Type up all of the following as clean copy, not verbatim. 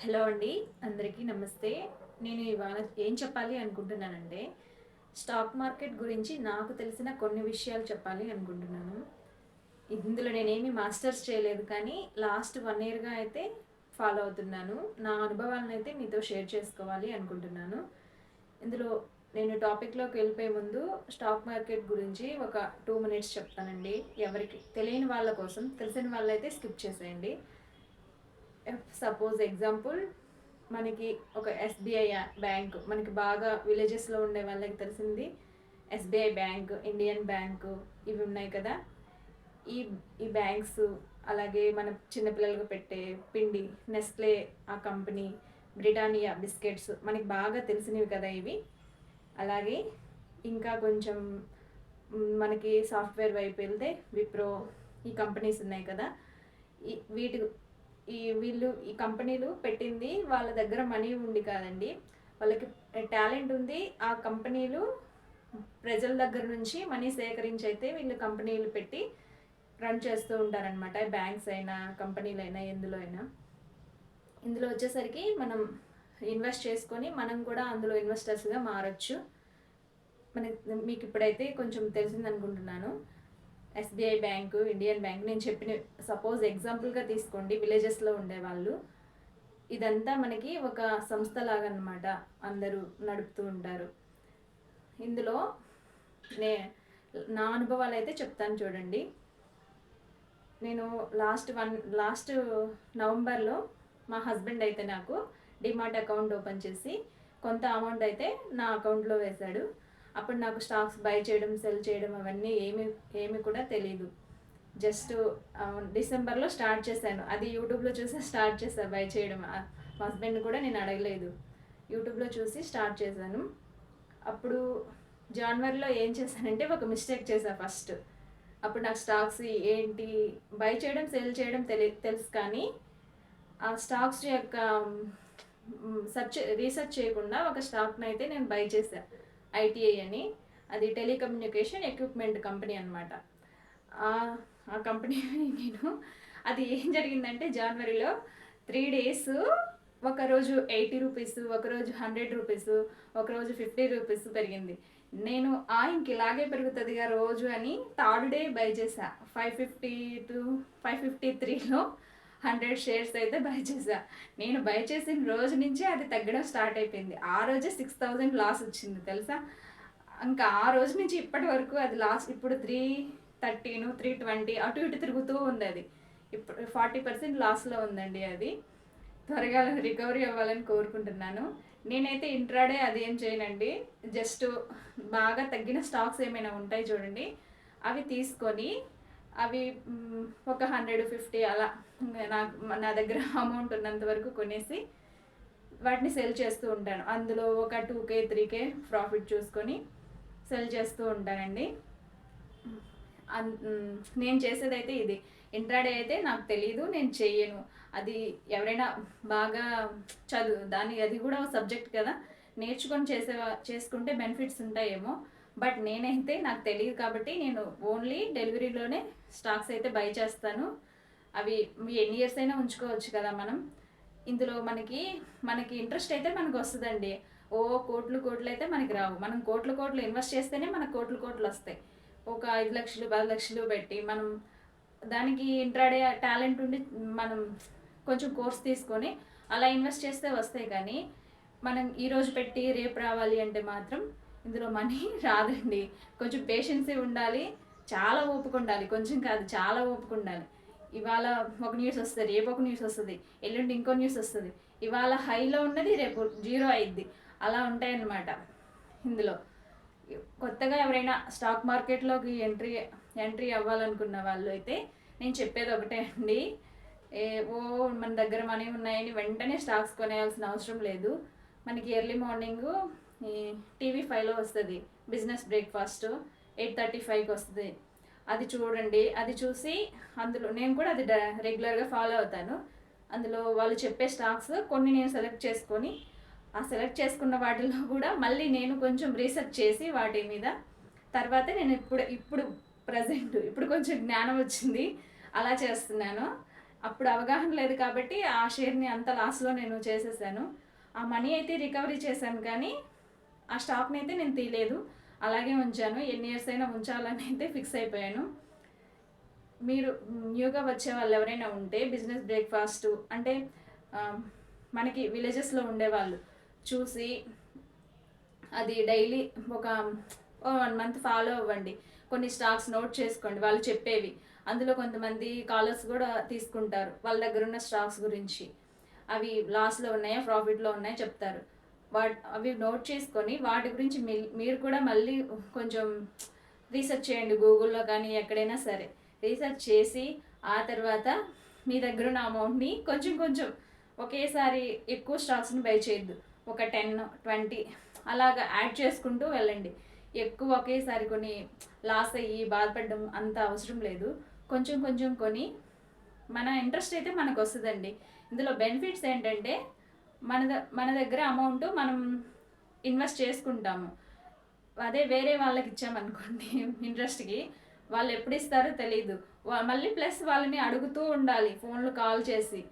Hello అండి. అందరికీ నమస్తే. నేను ఇవాళ ఏం చెప్పాలి అనుకుంటున్నానంటే, స్టాక్ మార్కెట్ గురించి నాకు తెలిసిన కొన్ని విషయాలు చెప్పాలి అనుకుంటున్నాను. ఇందులో నేనేమి మాస్టర్స్ చేయలేదు కానీ, లాస్ట్ 1 ఇయర్‌గా అయితే ఫాలో అవుతున్నాను. నా అనుభవాలనైతే మీతో షేర్ చేసుకోవాలి అనుకుంటున్నాను. ఇందులో నేను టాపిక్‌లోకి వెళ్ళిపోయే ముందు స్టాక్ మార్కెట్ గురించి ఒక 2 మినిట్స్ చెప్తానండి. ఎవరికి తెలియని వాళ్ళ కోసం, తెలిసిన వాళ్ళైతే స్కిప్ చేసేయండి. సపోజ్ ఎగ్జాంపుల్ మనకి ఒక ఎస్బీఐ బ్యాంక్ మనకి బాగా విలేజెస్లో ఉండే వాళ్ళకి తెలిసింది ఎస్బీఐ బ్యాంక్, ఇండియన్ బ్యాంకు ఇవి ఉన్నాయి కదా. ఈ ఈ బ్యాంక్స్ అలాగే మన చిన్నపిల్లలకు పెట్టే పిండి నెస్లే ఆ కంపెనీ, బ్రిటానియా బిస్కెట్స్ మనకి బాగా తెలిసినవి కదా ఇవి. అలాగే ఇంకా కొంచెం మనకి సాఫ్ట్వేర్ వైపు వెళ్తే విప్రో ఈ కంపెనీస్ ఉన్నాయి కదా. వీటి వీళ్ళు ఈ కంపెనీలు పెట్టింది వాళ్ళ దగ్గర మనీ ఉండి కాదండి, వాళ్ళకి టాలెంట్ ఉంది. ఆ కంపెనీలు ప్రజల దగ్గర నుంచి మనీ సేకరించి అయితే వీళ్ళు కంపెనీలు పెట్టి రన్ చేస్తూ ఉంటారనమాట. బ్యాంక్స్ అయినా కంపెనీలు అయినా ఎందులో అయినా. ఇందులో వచ్చేసరికి మనం ఇన్వెస్ట్ చేసుకొని మనం కూడా అందులో ఇన్వెస్టర్స్గా మారచ్చు. మీకు ఇప్పుడైతే కొంచెం తెలిసింది అనుకుంటున్నాను. ఎస్బీఐ బ్యాంకు, ఇండియన్ బ్యాంక్ నేను చెప్పిన సపోజ్ ఎగ్జాంపుల్గా తీసుకోండి, విలేజెస్లో ఉండేవాళ్ళు. ఇదంతా మనకి ఒక సంస్థ లాగా అనమాట, అందరూ నడుపుతూ ఉంటారు. ఇందులో నే నా అనుభవాలు అయితే చెప్తాను చూడండి. నేను లాస్ట్ నవంబర్లో మా హస్బెండ్ అయితే నాకు డిమాట్ అకౌంట్ ఓపెన్ చేసి కొంత అమౌంట్ అయితే నా అకౌంట్లో వేశాడు. అప్పుడు నాకు స్టాక్స్ బై చేయడం, సెల్ చేయడం అవన్నీ ఏమి కూడా తెలీదు. జస్ట్ డిసెంబర్లో స్టార్ట్ చేశాను. అది యూట్యూబ్లో చూసి స్టార్ట్ చేశాను బై చేయడం. మా హస్బెండ్ కూడా నేను అడగలేదు, యూట్యూబ్లో చూసి స్టార్ట్ చేశాను. అప్పుడు జనవరిలో ఏం చేశానంటే ఒక మిస్టేక్ చేశాను ఫస్ట్. అప్పుడు నాకు స్టాక్స్ ఏంటి బై చేయడం, సెల్ చేయడం తెలుసు కానీ ఆ స్టాక్స్ యొక్క రీసెర్చ్ చేయకుండా ఒక స్టాక్ని అయితే నేను బై చేశాను. ఐటీఐ అని, అది టెలికమ్యూనికేషన్ ఎక్విప్మెంట్ కంపెనీ అనమాట. ఆ కంపెనీ నేను అది ఏం జరిగిందంటే జనవరిలో 3 days ఒకరోజు 80 రూపీస్, ఒకరోజు 100 రూపీస్, ఒకరోజు 50 రూపీస్ పెరిగింది. నేను ఇంక ఇలాగే పెరుగుతుందిగా రోజు అని థర్డ్ డే బై చేశా. 550 to 553లో 100 షేర్స్ అయితే బై చేశా. నేను బై చేసిన రోజు నుంచే అది తగ్గడం స్టార్ట్ అయిపోయింది. ఆ రోజే 6000 లాస్ వచ్చింది తెలుసా. ఇంకా ఆ రోజు నుంచి ఇప్పటి వరకు అది లాస్ట్ ఇప్పుడు 313, 320 అటు ఇటు తిరుగుతూ ఉంది. అది ఇప్పుడు 40% లాస్లో ఉందండి. అది త్వరగా రికవరీ అవ్వాలని కోరుకుంటున్నాను. నేనైతే ఇంట్రాడే అది ఏం చేయనండి, జస్ట్ బాగా తగ్గిన స్టాక్స్ ఏమైనా ఉంటాయి చూడండి, అవి తీసుకొని అవి ఒక 150 అలా నా దగ్గర అమౌంట్ ఉన్నంత వరకు కొనేసి వాటిని సెల్ చేస్తూ ఉంటాను. అందులో ఒక 2K 3K ప్రాఫిట్ చూసుకొని సెల్ చేస్తూ ఉంటానండి. నేను చేసేదైతే ఇది. ఇంట్రాడే అయితే నాకు తెలీదు, నేను చెయ్యను. అది ఎవరైనా బాగా అది కూడా సబ్జెక్ట్ కదా, నేర్చుకొని చేసుకుంటే బెనిఫిట్స్ ఉంటాయేమో. బట్ నేనైతే నాకు తెలియదు కాబట్టి నేను ఓన్లీ డెలివరీలోనే స్టాక్స్ అయితే బై చేస్తాను. అవి ఎన్ని ఇయర్స్ అయినా ఉంచుకోవచ్చు కదా మనం. ఇందులో మనకి ఇంట్రెస్ట్ అయితే మనకు వస్తుందండి. కోట్లు అయితే మనకి రావు. మనం కోట్లు ఇన్వెస్ట్ చేస్తేనే మనకు కోట్లు వస్తాయి. ఒక 5 లక్షలు 10 లక్షలు పెట్టి మనం దానికి ఇంట్రాడే టాలెంట్ ఉండి మనం కొంచెం కోర్స్ తీసుకొని అలా ఇన్వెస్ట్ చేస్తే వస్తాయి. కానీ మనం ఈరోజు పెట్టి రేపు రావాలి అంటే మాత్రం ఇందులో మనీ రాదండి. కొంచెం పేషెన్సీ ఉండాలి, చాలా ఓపిక ఉండాలి. కొంచెం కాదు, చాలా ఓపిక ఉండాలి. ఇవాళ ఒక న్యూస్ వస్తుంది, రేపు ఒక న్యూస్ వస్తుంది, ఎల్లుండి ఇంకో న్యూస్ వస్తుంది. ఇవాళ హైలో ఉన్నది రేపు 0 అయింది. అలా ఉంటాయన్నమాట. ఇందులో కొత్తగా ఎవరైనా స్టాక్ మార్కెట్లోకి ఎంట్రీ అవ్వాలనుకున్న వాళ్ళు అయితే నేను చెప్పేది ఒకటే అండి, మన దగ్గర మనీ ఉన్నాయని వెంటనే స్టాక్స్ కొనేయాల్సిన అవసరం లేదు. మనకి ఎర్లీ మార్నింగు TV5లో వస్తుంది బిజినెస్ బ్రేక్ఫాస్ట్, 8:35కి వస్తుంది. అది చూడండి. అది చూసి అందులో నేను కూడా అది రెగ్యులర్గా ఫాలో అవుతాను. అందులో వాళ్ళు చెప్పే స్టాక్స్ కొన్ని నేను సెలెక్ట్ చేసుకొని ఆ సెలెక్ట్ చేసుకున్న వాటిలో కూడా మళ్ళీ నేను కొంచెం రీసెర్చ్ చేసి వాటి మీద తర్వాత నేను ఇప్పుడు ప్రజెంట్ ఇప్పుడు కొంచెం జ్ఞానం వచ్చింది, అలా చేస్తున్నాను. అప్పుడు అవగాహన లేదు కాబట్టి ఆ షేర్ని అంత లాస్లో నేను చేసేసాను. ఆ మనీ అయితే రికవరీ చేశాను కానీ ఆ స్టాక్ని అయితే నేను తీయలేదు, అలాగే ఉంచాను. ఎన్ని ఇయర్స్ అయినా ఉంచాలని అయితే ఫిక్స్ అయిపోయాను. మీరు న్యూగా వచ్చే వాళ్ళు ఎవరైనా ఉంటే బిజినెస్ బ్రేక్ఫాస్ట్ అంటే మనకి విలేజెస్లో ఉండేవాళ్ళు చూసి అది డైలీ ఒక 1 మంత్ ఫాలో అవ్వండి. కొన్ని స్టాక్స్ నోట్ చేసుకోండి వాళ్ళు చెప్పేవి. అందులో కొంతమంది కాలర్స్ కూడా తీసుకుంటారు వాళ్ళ దగ్గర ఉన్న స్టాక్స్ గురించి. అవి లాస్లో ఉన్నాయా ప్రాఫిట్లో ఉన్నాయా చెప్తారు. అవి నోట్ చేసుకొని వాటి గురించి మీరు కూడా మళ్ళీ కొంచెం రీసెర్చ్ చేయండి, గూగుల్లో కానీ ఎక్కడైనా సరే రీసెర్చ్ చేసి ఆ తర్వాత మీ దగ్గర ఉన్న అమౌంట్ని కొంచెం కొంచెం ఒకేసారి ఎక్కువ స్టాక్స్ని బై చేయొద్దు. ఒక 10-20 అలాగా యాడ్ చేసుకుంటూ వెళ్ళండి. ఎక్కువ ఒకేసారి కొని లాస్ అయ్యి బాధపడడం అంత అవసరం లేదు. కొంచెం కొంచెం కొని మన ఇంట్రెస్ట్ అయితే మనకు వస్తుందండి. ఇందులో బెనిఫిట్స్ ఏంటంటే మన దగ్గర అమౌంట్ మనం ఇన్వెస్ట్ చేసుకుంటాము. అదే వేరే వాళ్ళకి ఇచ్చామనుకోండి ఇంట్రెస్ట్కి, వాళ్ళు ఎప్పుడు ఇస్తారో తెలీదు. మళ్ళీ ప్లస్ వాళ్ళని అడుగుతూ ఉండాలి ఫోన్లు కాల్ చేసి.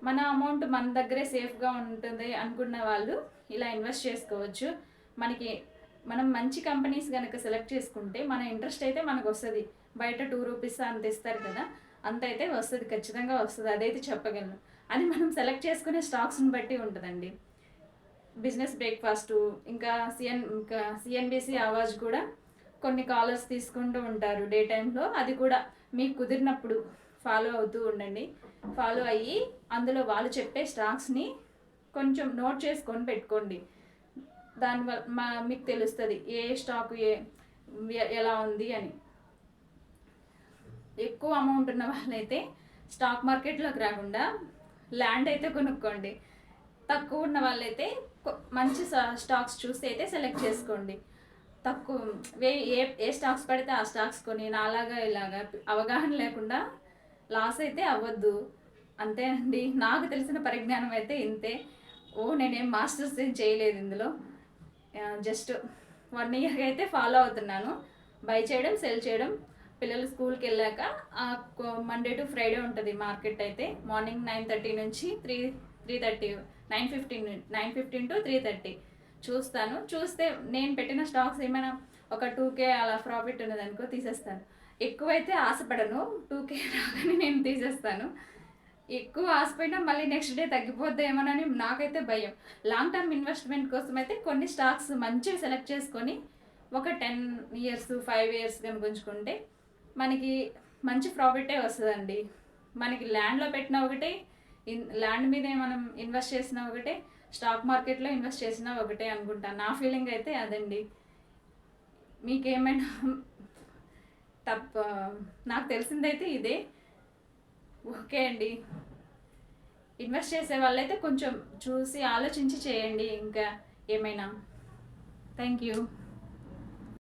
మన అమౌంట్ మన దగ్గరే సేఫ్గా ఉంటుంది అనుకున్న వాళ్ళు ఇలా ఇన్వెస్ట్ చేసుకోవచ్చు. మనం మంచి కంపెనీస్ కనుక సెలెక్ట్ చేసుకుంటే మన ఇంట్రెస్ట్ అయితే మనకు వస్తుంది. బయట 2 రూపీస్ అంత ఇస్తారు కదా, అంత అయితే వస్తుంది, ఖచ్చితంగా వస్తుంది, అదైతే చెప్పగలను. అది మనం సెలెక్ట్ చేసుకునే స్టాక్స్ని బట్టి ఉంటుందండి. బిజినెస్ బ్రేక్ఫాస్టు ఇంకా సిఎన్బిసి ఆవాజ్ కూడా కొన్ని కాలర్స్ తీసుకుంటూ ఉంటారు డే టైంలో. అది కూడా మీకు కుదిరినప్పుడు ఫాలో అవుతూ ఉండండి. ఫాలో అయ్యి అందులో వాళ్ళు చెప్పే స్టాక్స్ని కొంచెం నోట్ చేసుకొని పెట్టుకోండి. దానివల్ల మీకు తెలుస్తుంది ఏ స్టాక్ ఎలా ఉంది అని. ఎక్కువ అమౌంట్ ఉన్న వాళ్ళైతే స్టాక్ మార్కెట్లోకి రాకుండా ల్యాండ్ అయితే కొనుక్కోండి. తక్కువ ఉన్న వాళ్ళైతే మంచి స్టాక్స్ చూసి అయితే సెలెక్ట్ చేసుకోండి. తక్కువ ఏ స్టాక్స్ పడితే ఆ స్టాక్స్ కొని నాలాగా ఇలాగా అవగాహన లేకుండా లాస్ అయితే అవ్వద్దు. అంతే అండి, నాకు తెలిసిన పరిజ్ఞానం అయితే ఇంతే. నేనేం మాస్టర్స్ ఏం చేయలేదు ఇందులో, జస్ట్ 1 ఇయర్గా అయితే ఫాలో అవుతున్నాను. బై చేయడం, సెల్ చేయడం. పిల్లలు స్కూల్కి వెళ్ళాక మండే టు ఫ్రైడే ఉంటుంది మార్కెట్ అయితే. మార్నింగ్ 9:30 నుంచి 3:30 9:15 to 3:30 చూస్తాను. చూస్తే నేను పెట్టిన స్టాక్స్ ఏమైనా ఒక 2K అలా ప్రాఫిట్ ఉన్నదనుకో తీసేస్తాను. ఎక్కువైతే ఆశపడను, 2K రాగానే నేను తీసేస్తాను. ఎక్కువ ఆశపోయినా మళ్ళీ నెక్స్ట్ డే తగ్గిపోద్దేమోనని నాకైతే భయం. లాంగ్ టర్మ్ ఇన్వెస్ట్మెంట్ కోసం అయితే కొన్ని స్టాక్స్ మంచిగా సెలెక్ట్ చేసుకొని ఒక 10 years 5 years కనుక ఉంచుకుంటే మనకి మంచి ప్రాఫిటే వస్తుందండి. మనకి ల్యాండ్లో పెట్టిన ఒకటే, ల్యాండ్ మీదే మనం ఇన్వెస్ట్ చేసిన ఒకటే, స్టాక్ మార్కెట్లో ఇన్వెస్ట్ చేసిన ఒకటే అనుకుంటాను. నా ఫీలింగ్ అయితే అదండి. మీకేమైనా నాకు తెలిసిందైతే ఇదే. ఓకే అండి, ఇన్వెస్ట్ చేసే వాళ్ళైతే కొంచెం చూసి ఆలోచించి చేయండి. ఇంకా ఏమైనా థ్యాంక్ యూ.